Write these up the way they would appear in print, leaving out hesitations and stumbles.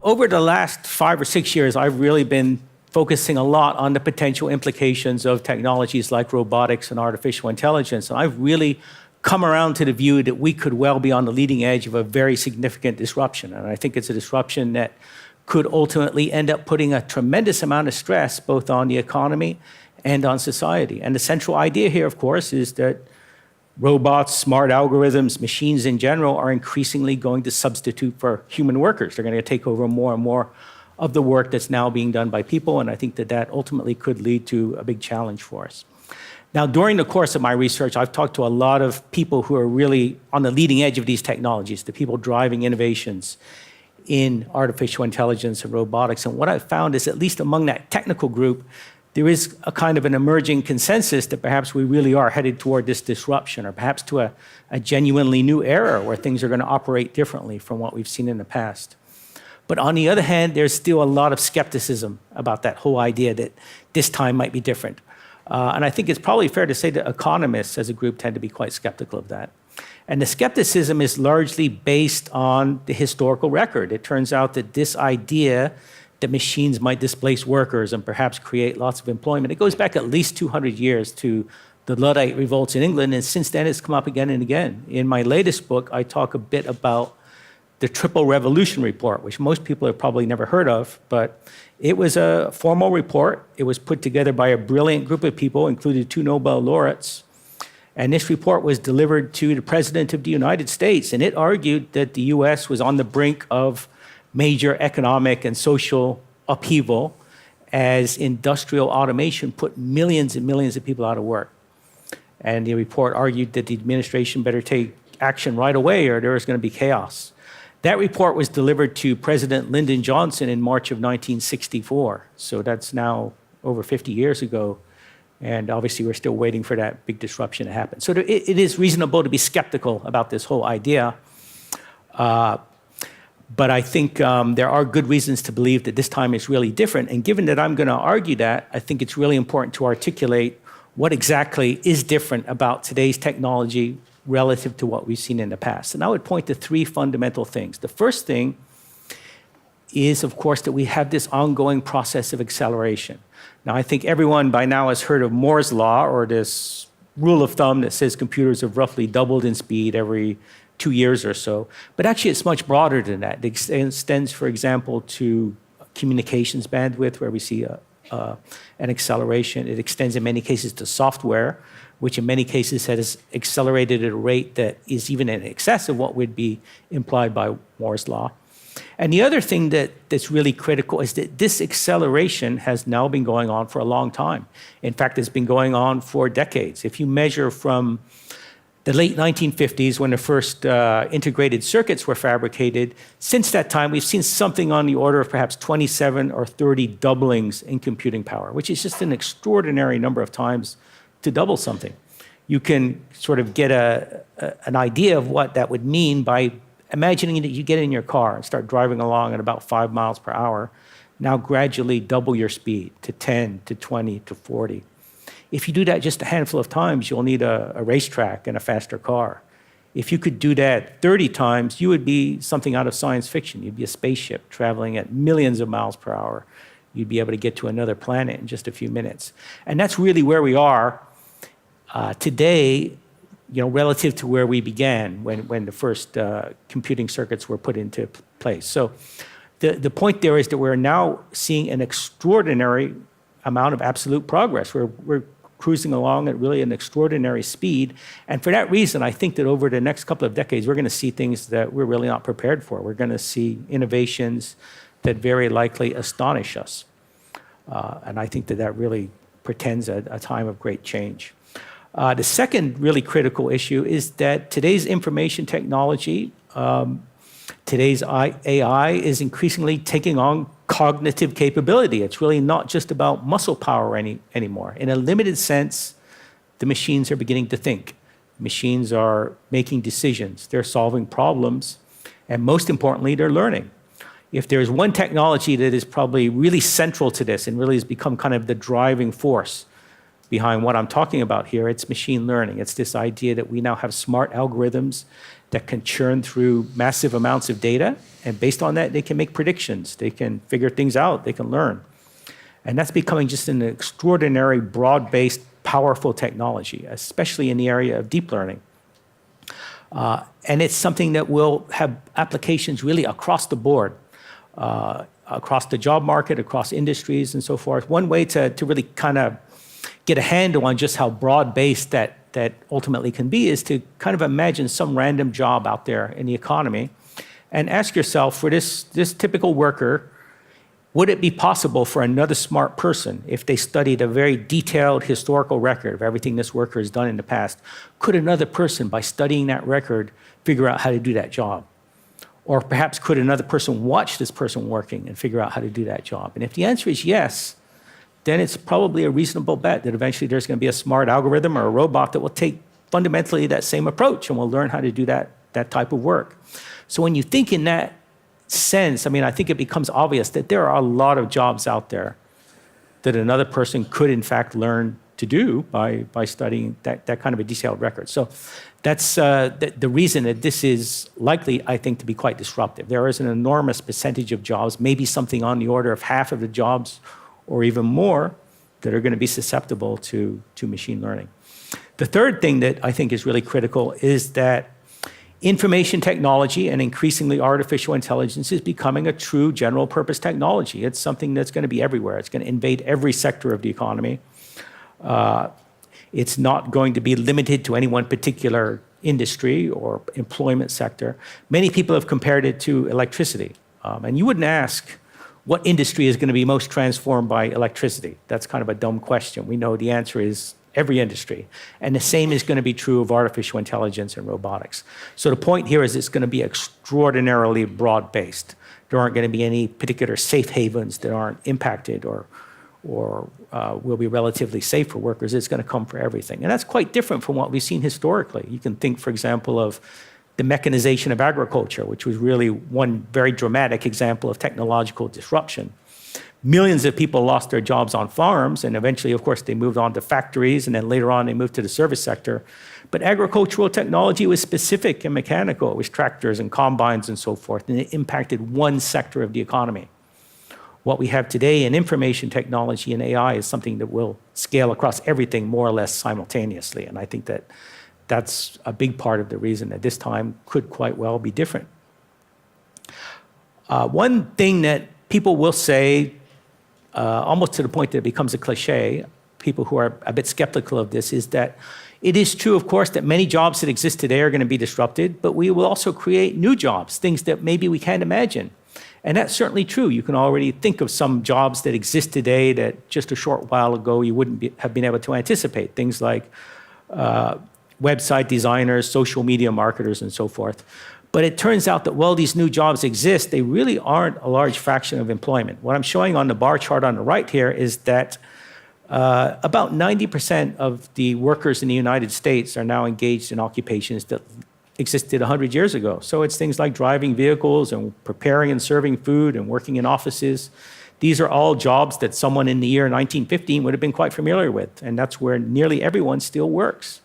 over the last 5 or 6 years, I've really been focusing a lot on the potential implications of technologies like robotics and artificial intelligence. And I've really come around to the view that we could well be on the leading edge of a very significant disruption. And I think it's a disruption that could ultimately end up putting a tremendous amount of stress both on the economy and on society. And the central idea here, of course, is that robots, smart algorithms, machines in general are increasingly going to substitute for human workers. They're going to take over more and more of the work that's now being done by people, and I think that that ultimately could lead to a big challenge for us. Now, during the course of my research, I've talked to a lot of people who are really on the leading edge of these technologies, the people driving innovations in artificial intelligence and robotics. And what I've found is, at least among that technical group, there is a kind of an emerging consensus that perhaps we really are headed toward this disruption, or perhaps to a genuinely new era where things are going to operate differently from what we've seen in the past. But on the other hand, there's still a lot of skepticism about that whole idea that this time might be different. And I think it's probably fair to say that economists as a group tend to be quite skeptical of that. And the skepticism is largely based on the historical record. It turns out that this idea that machines might displace workers and perhaps create lots of employment, it goes back at least 200 years to the Luddite revolts in England, and since then it's come up again and again. In my latest book, I talk a bit about the Triple Revolution report, which most people have probably never heard of, but it was a formal report. It was put together by a brilliant group of people, including 2 Nobel laureates. And this report was delivered to the President of the United States, and it argued that the US was on the brink of major economic and social upheaval as industrial automation put millions and millions of people out of work. And the report argued that the administration better take action right away or there was going to be chaos. That report was delivered to President Lyndon Johnson in March of 1964. So that's now over 50 years ago. And obviously, we're still waiting for that big disruption to happen. So it is reasonable to be skeptical about this whole idea. But I think there are good reasons to believe that this time is really different. And given that I'm going to argue that, I think it's really important to articulate what exactly is different about today's technology relative to what we've seen in the past. And I would point to 3 fundamental things. The first thing is, of course, that we have this ongoing process of acceleration. Now, I think everyone by now has heard of Moore's Law, or this rule of thumb that says computers have roughly doubled in speed every 2 years or so. But actually, it's much broader than that. It extends, for example, to communications bandwidth, where we see an acceleration. It extends, in many cases, to software, which in many cases has accelerated at a rate that is even in excess of what would be implied by Moore's Law. And the other thing that's really critical is that this acceleration has now been going on for a long time. In fact, it's been going on for decades. If you measure from the late 1950s, when the first integrated circuits were fabricated, since that time, we've seen something on the order of perhaps 27 or 30 doublings in computing power, which is just an extraordinary number of times to double something. You can sort of get an idea of what that would mean by imagining that you get in your car and start driving along at about 5 miles per hour, now gradually double your speed to 10, to 20, to 40. If you do that just a handful of times, you'll need a racetrack and a faster car. If you could do that 30 times, you would be something out of science fiction. You'd be a spaceship traveling at millions of miles per hour. You'd be able to get to another planet in just a few minutes. And that's really where we are today, relative to where we began when the first computing circuits were put into place. So the point there is that we're now seeing an extraordinary amount of absolute progress. We're cruising along at really an extraordinary speed. And for that reason, I think that over the next couple of decades, we're going to see things that we're really not prepared for. We're going to see innovations that very likely astonish us. And I think that really portends a time of great change. The second really critical issue is that today's information technology, today's AI is increasingly taking on cognitive capability. It's really not just about muscle power anymore. In a limited sense, the machines are beginning to think. Machines are making decisions. They're solving problems. And most importantly, they're learning. If there's one technology that is probably really central to this and really has become kind of the driving force behind what I'm talking about here. It's machine learning. It's this idea that we now have smart algorithms that can churn through massive amounts of data, and based on that, they can make predictions. They can figure things out. They can learn. And that's becoming just an extraordinary, broad-based, powerful technology, especially in the area of deep learning. And it's something that will have applications really across the board, across the job market, across industries, and so forth. One way to really kind of get a handle on just how broad-based that ultimately can be is to kind of imagine some random job out there in the economy and ask yourself, for this typical worker, would it be possible for another smart person, if they studied a very detailed historical record of everything this worker has done in the past, could another person, by studying that record, figure out how to do that job? Or perhaps could another person watch this person working and figure out how to do that job? And if the answer is yes, then it's probably a reasonable bet that eventually there's going to be a smart algorithm or a robot that will take fundamentally that same approach and will learn how to do that type of work. So when you think in that sense, I mean, I think it becomes obvious that there are a lot of jobs out there that another person could in fact learn to do by studying that kind of a detailed record. So that's the reason that this is likely, I think, to be quite disruptive. There is an enormous percentage of jobs, maybe something on the order of half of the jobs or even more, that are going to be susceptible to machine learning. The third thing that I think is really critical is that information technology and increasingly artificial intelligence is becoming a true general purpose technology. It's something that's going to be everywhere. It's going to invade every sector of the economy. It's not going to be limited to any one particular industry or employment sector. Many people have compared it to electricity. And you wouldn't ask what industry is going to be most transformed by electricity. That's kind of a dumb question. We know the answer is every industry. And the same is going to be true of artificial intelligence and robotics. So the point here is it's going to be extraordinarily broad-based. There aren't going to be any particular safe havens that aren't impacted or will be relatively safe for workers. It's going to come for everything. And that's quite different from what we've seen historically. You can think, for example, of the mechanization of agriculture, which was really one very dramatic example of technological disruption. Millions of people lost their jobs on farms, and eventually, of course, they moved on to factories, and then later on, they moved to the service sector. But agricultural technology was specific and mechanical. It was tractors and combines and so forth, and it impacted one sector of the economy. What we have today in information technology and AI is something that will scale across everything more or less simultaneously, and I think that that's a big part of the reason that this time could quite well be different. One thing that people will say, almost to the point that it becomes a cliche, people who are a bit skeptical of this, is that it is true, of course, that many jobs that exist today are going to be disrupted, but we will also create new jobs, things that maybe we can't imagine. And that's certainly true. You can already think of some jobs that exist today that just a short while ago you wouldn't have been able to anticipate, things like website designers, social media marketers, and so forth. But it turns out that while these new jobs exist, they really aren't a large fraction of employment. What I'm showing on the bar chart on the right here is that about 90% of the workers in the United States are now engaged in occupations that existed 100 years ago. So it's things like driving vehicles and preparing and serving food and working in offices. These are all jobs that someone in the year 1915 would have been quite familiar with, and that's where nearly everyone still works.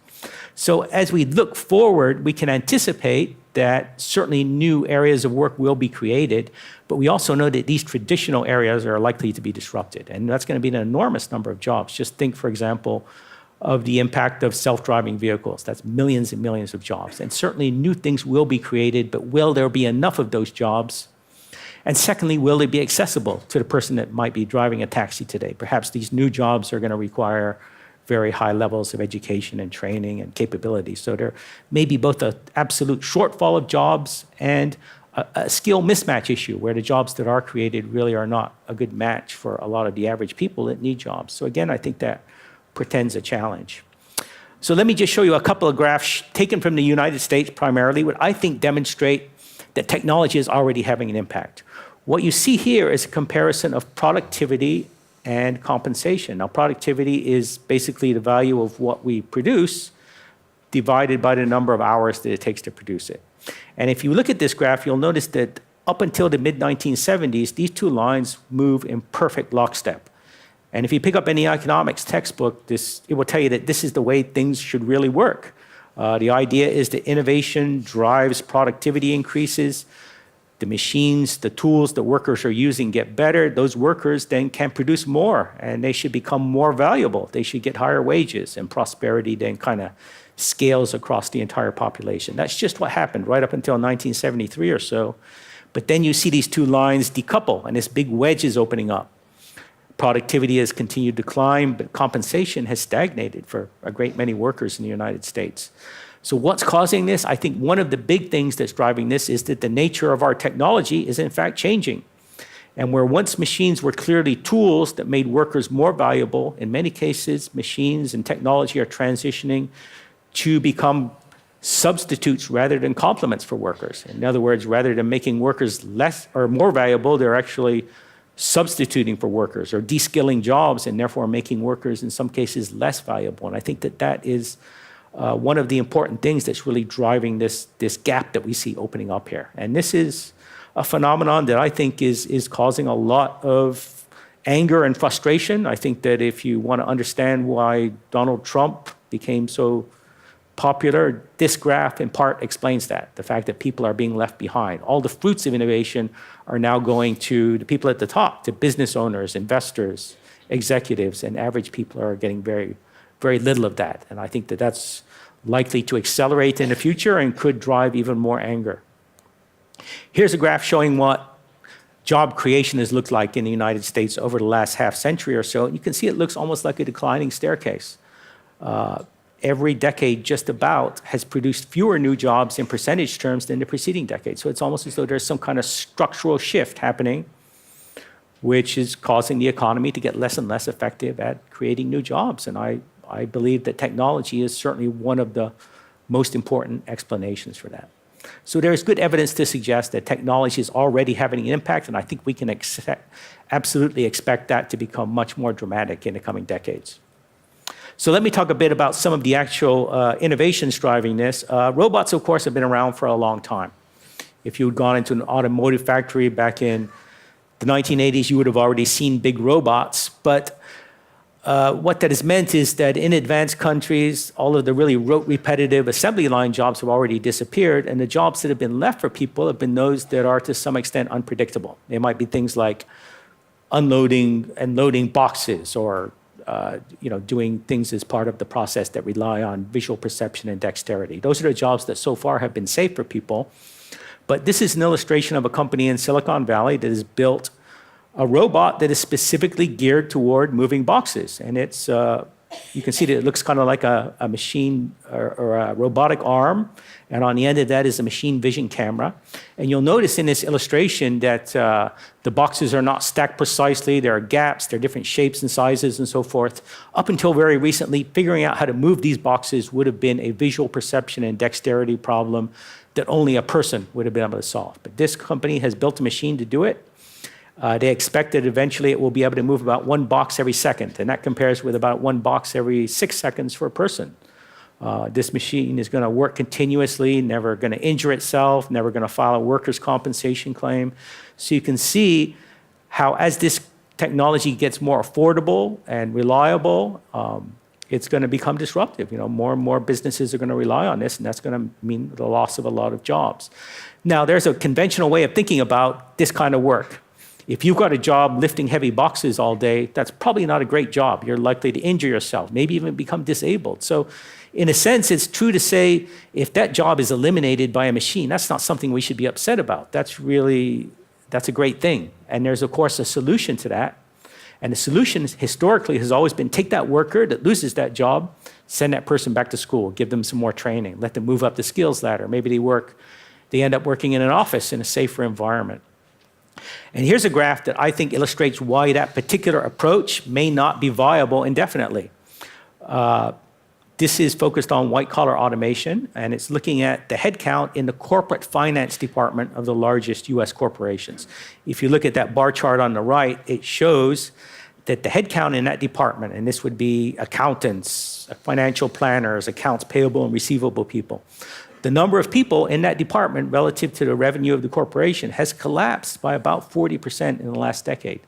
So as we look forward, we can anticipate that certainly new areas of work will be created, but we also know that these traditional areas are likely to be disrupted, and that's going to be an enormous number of jobs. Just think, for example, of the impact of self-driving vehicles. That's millions and millions of jobs, and certainly new things will be created, but will there be enough of those jobs? And secondly, will they be accessible to the person that might be driving a taxi today? Perhaps these new jobs are going to require very high levels of education and training and capability. So there may be both an absolute shortfall of jobs and a skill mismatch issue where the jobs that are created really are not a good match for a lot of the average people that need jobs. So again, I think that portends a challenge. So let me just show you a couple of graphs taken from the United States primarily, what I think demonstrate that technology is already having an impact. What you see here is a comparison of productivity and compensation. Now, productivity is basically the value of what we produce divided by the number of hours that it takes to produce it. And if you look at this graph, you'll notice that up until the mid-1970s, these two lines move in perfect lockstep. And if you pick up any economics textbook, it will tell you that this is the way things should really work. The idea is that innovation drives productivity increases. The machines, the tools that workers are using get better. Those workers then can produce more, and they should become more valuable. They should get higher wages, and prosperity then kind of scales across the entire population. That's just what happened right up until 1973 or so. But then you see these two lines decouple, and this big wedge is opening up. Productivity has continued to climb, but compensation has stagnated for a great many workers in the United States. So what's causing this? I think one of the big things that's driving this is that the nature of our technology is in fact changing. And where once machines were clearly tools that made workers more valuable, in many cases, machines and technology are transitioning to become substitutes rather than complements for workers. In other words, rather than making workers less or more valuable, they're actually substituting for workers or de-skilling jobs and therefore making workers in some cases less valuable. And I think that that is one of the important things that's really driving this gap that we see opening up here. And this is a phenomenon that I think is causing a lot of anger and frustration. I think that if you want to understand why Donald Trump became so popular, this graph in part explains that, the fact that people are being left behind. All the fruits of innovation are now going to the people at the top, to business owners, investors, executives, and average people are getting very, very little of that. And I think that that's likely to accelerate in the future and could drive even more anger. Here's a graph showing what job creation has looked like in the United States over the last half century or so. You can see it looks almost like a declining staircase. Every decade just about has produced fewer new jobs in percentage terms than the preceding decade. So it's almost as though there's some kind of structural shift happening, which is causing the economy to get less and less effective at creating new jobs. And I believe that technology is certainly one of the most important explanations for that. So there's good evidence to suggest that technology is already having an impact, and I think we can absolutely expect that to become much more dramatic in the coming decades. So let me talk a bit about some of the actual innovations driving this. Robots, of course, have been around for a long time. If you had gone into an automotive factory back in the 1980s, you would have already seen big robots. But what that has meant is that in advanced countries, all of the really rote, repetitive assembly line jobs have already disappeared, and the jobs that have been left for people have been those that are to some extent unpredictable. They might be things like unloading and loading boxes, or doing things as part of the process that rely on visual perception and dexterity. Those are the jobs that so far have been safe for people. But this is an illustration of a company in Silicon Valley that has built a robot that is specifically geared toward moving boxes. And it's, you can see that it looks kind of like a machine or a robotic arm. And on the end of that is a machine vision camera. And you'll notice in this illustration that the boxes are not stacked precisely. There are gaps, there are different shapes and sizes and so forth. Up until very recently, figuring out how to move these boxes would have been a visual perception and dexterity problem that only a person would have been able to solve. But this company has built a machine to do it. They expect that eventually it will be able to move about one box every second, and that compares with about one box every 6 seconds for a person. This machine is going to work continuously, never going to injure itself, never going to file a workers' compensation claim. So you can see how as this technology gets more affordable and reliable, it's going to become disruptive. More and more businesses are going to rely on this, and that's going to mean the loss of a lot of jobs. Now, there's a conventional way of thinking about this kind of work. If you've got a job lifting heavy boxes all day, that's probably not a great job. You're likely to injure yourself, maybe even become disabled. So in a sense, it's true to say if that job is eliminated by a machine, that's not something we should be upset about. That's a great thing. And there's, of course, a solution to that. And the solution historically has always been take that worker that loses that job, send that person back to school, give them some more training, let them move up the skills ladder. Maybe they end up working in an office in a safer environment. And here's a graph that I think illustrates why that particular approach may not be viable indefinitely. This is focused on white-collar automation, and it's looking at the headcount in the corporate finance department of the largest US corporations. If you look at that bar chart on the right, it shows that the headcount in that department, and this would be accountants, financial planners, accounts payable and receivable people, the number of people in that department relative to the revenue of the corporation has collapsed by about 40% in the last decade.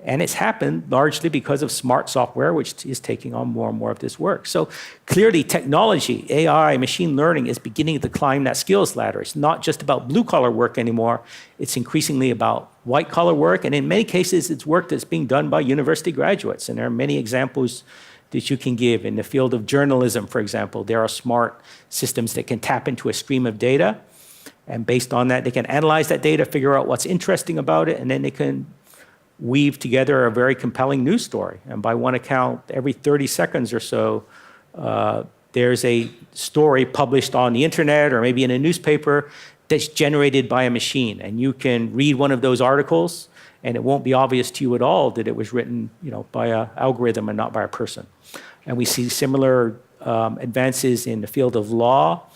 And it's happened largely because of smart software, which is taking on more and more of this work. So clearly technology, AI, machine learning is beginning to climb that skills ladder. It's not just about blue collar work anymore. It's increasingly about white collar work. And in many cases, it's work that's being done by university graduates. And there are many examples that you can give. In the field of journalism, for example, there are smart systems that can tap into a stream of data. And based on that, they can analyze that data, figure out what's interesting about it, and then they can weave together a very compelling news story. And by one account, every 30 seconds or so, there's a story published on the internet or maybe in a newspaper that's generated by a machine. And you can read one of those articles, and it won't be obvious to you at all that it was written, by an algorithm and not by a person. And we see similar advances in the field of law,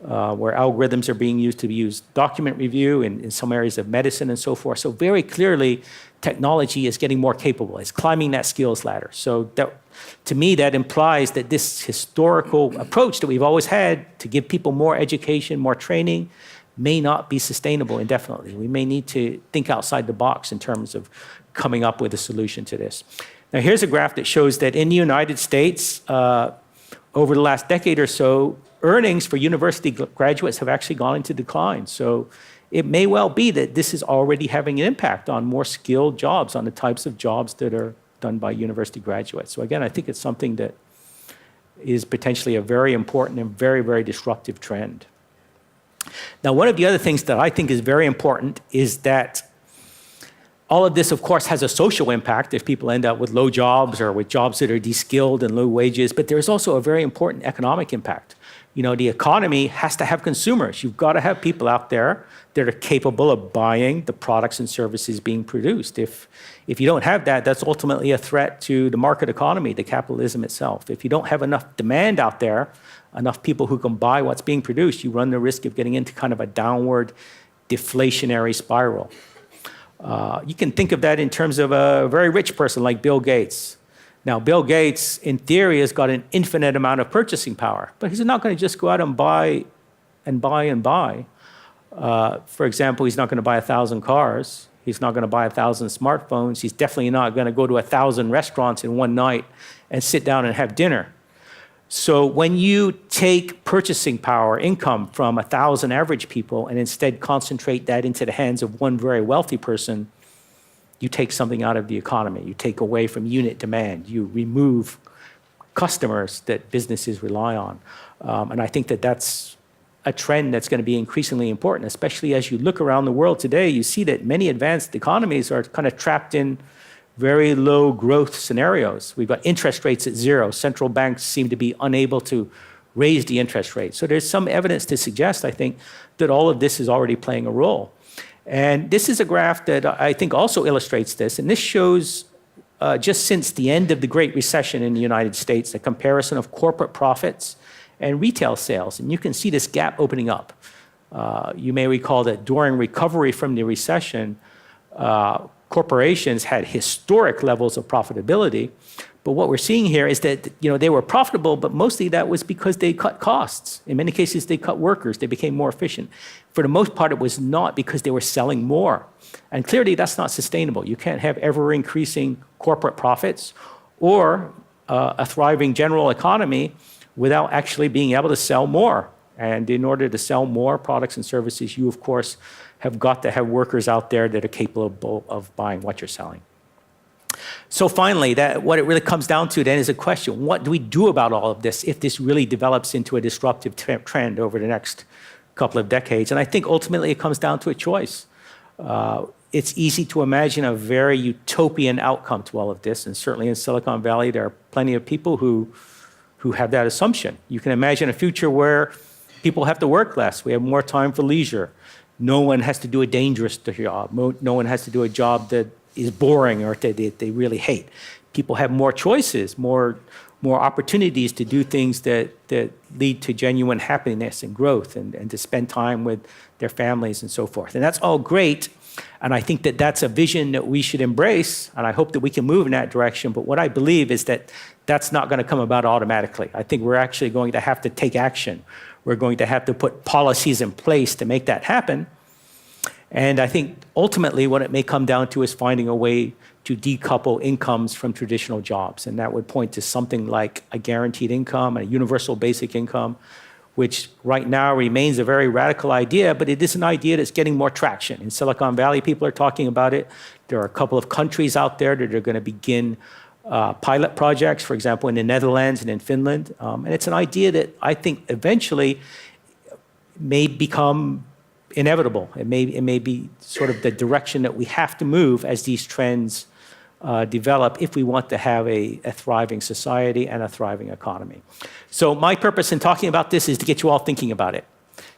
where algorithms are being used to use document review in some areas of medicine and so forth. So very clearly, technology is getting more capable. It's climbing that skills ladder. So to me, that implies that this historical approach that we've always had to give people more education, more training, may not be sustainable indefinitely. We may need to think outside the box in terms of coming up with a solution to this. Now, here's a graph that shows that in the United States, over the last decade or so, earnings for university graduates have actually gone into decline. So it may well be that this is already having an impact on more skilled jobs, on the types of jobs that are done by university graduates. So again, I think it's something that is potentially a very important and very, very disruptive trend. Now, one of the other things that I think is very important is that all of this, of course, has a social impact if people end up with low jobs or with jobs that are de-skilled and low wages, but there's also a very important economic impact. The economy has to have consumers. You've got to have people out there that are capable of buying the products and services being produced. If you don't have that, that's ultimately a threat to the market economy, the capitalism itself. If you don't have enough demand out there, enough people who can buy what's being produced, you run the risk of getting into kind of a downward deflationary spiral. You can think of that in terms of a very rich person like Bill Gates. Now, Bill Gates, in theory, has got an infinite amount of purchasing power, but he's not going to just go out and buy and buy and buy. For example, he's not going to buy 1,000 cars. He's not going to buy 1,000 smartphones. He's definitely not going to go to 1,000 restaurants in one night and sit down and have dinner. So when you take purchasing power, income from 1,000 average people and instead concentrate that into the hands of one very wealthy person, you take something out of the economy. You take away from unit demand. You remove customers that businesses rely on. And I think that that's a trend that's going to be increasingly important, especially as you look around the world today. You see that many advanced economies are kind of trapped in very low growth scenarios. We've got interest rates at zero. Central banks seem to be unable to raise the interest rate. So there's some evidence to suggest, I think, that all of this is already playing a role. And this is a graph that I think also illustrates this. And this shows just since the end of the Great Recession in the United States, a comparison of corporate profits and retail sales. And you can see this gap opening up. You may recall that during recovery from the recession, corporations had historic levels of profitability. But what we're seeing here is that they were profitable, but mostly that was because they cut costs. In many cases, they cut workers. They became more efficient. For the most part, it was not because they were selling more. And clearly, that's not sustainable. You can't have ever-increasing corporate profits or a thriving general economy without actually being able to sell more. And in order to sell more products and services, you, of course, have got to have workers out there that are capable of buying what you're selling. So finally, what it really comes down to then is a question: what do we do about all of this if this really develops into a disruptive trend over the next couple of decades? And I think ultimately it comes down to a choice. It's easy to imagine a very utopian outcome to all of this, and certainly in Silicon Valley, there are plenty of people who have that assumption. You can imagine a future where people have to work less. We have more time for leisure. No one has to do a dangerous job. No one has to do a job that is boring or that they really hate. People have more choices, more opportunities to do things that lead to genuine happiness and growth and to spend time with their families and so forth. And that's all great. And I think that that's a vision that we should embrace. And I hope that we can move in that direction. But what I believe is that that's not going to come about automatically. I think we're actually going to have to take action. We're going to have to put policies in place to make that happen. And I think ultimately what it may come down to is finding a way to decouple incomes from traditional jobs. And that would point to something like a guaranteed income, a universal basic income, which right now remains a very radical idea, but it is an idea that's getting more traction. In Silicon Valley, people are talking about it. There are a couple of countries out there that are going to begin pilot projects, for example, in the Netherlands and in Finland. And it's an idea that I think eventually may become inevitable. It may be sort of the direction that we have to move as these trends develop if we want to have a thriving society and a thriving economy. So my purpose in talking about this is to get you all thinking about it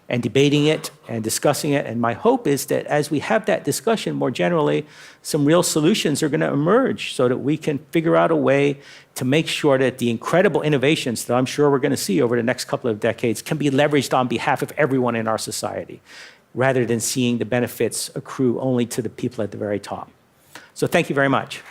and debating it and discussing it. And my hope is that as we have that discussion more generally, some real solutions are going to emerge so that we can figure out a way to make sure that the incredible innovations that I'm sure we're going to see over the next couple of decades can be leveraged on behalf of everyone in our society, rather than seeing the benefits accrue only to the people at the very top. So thank you very much.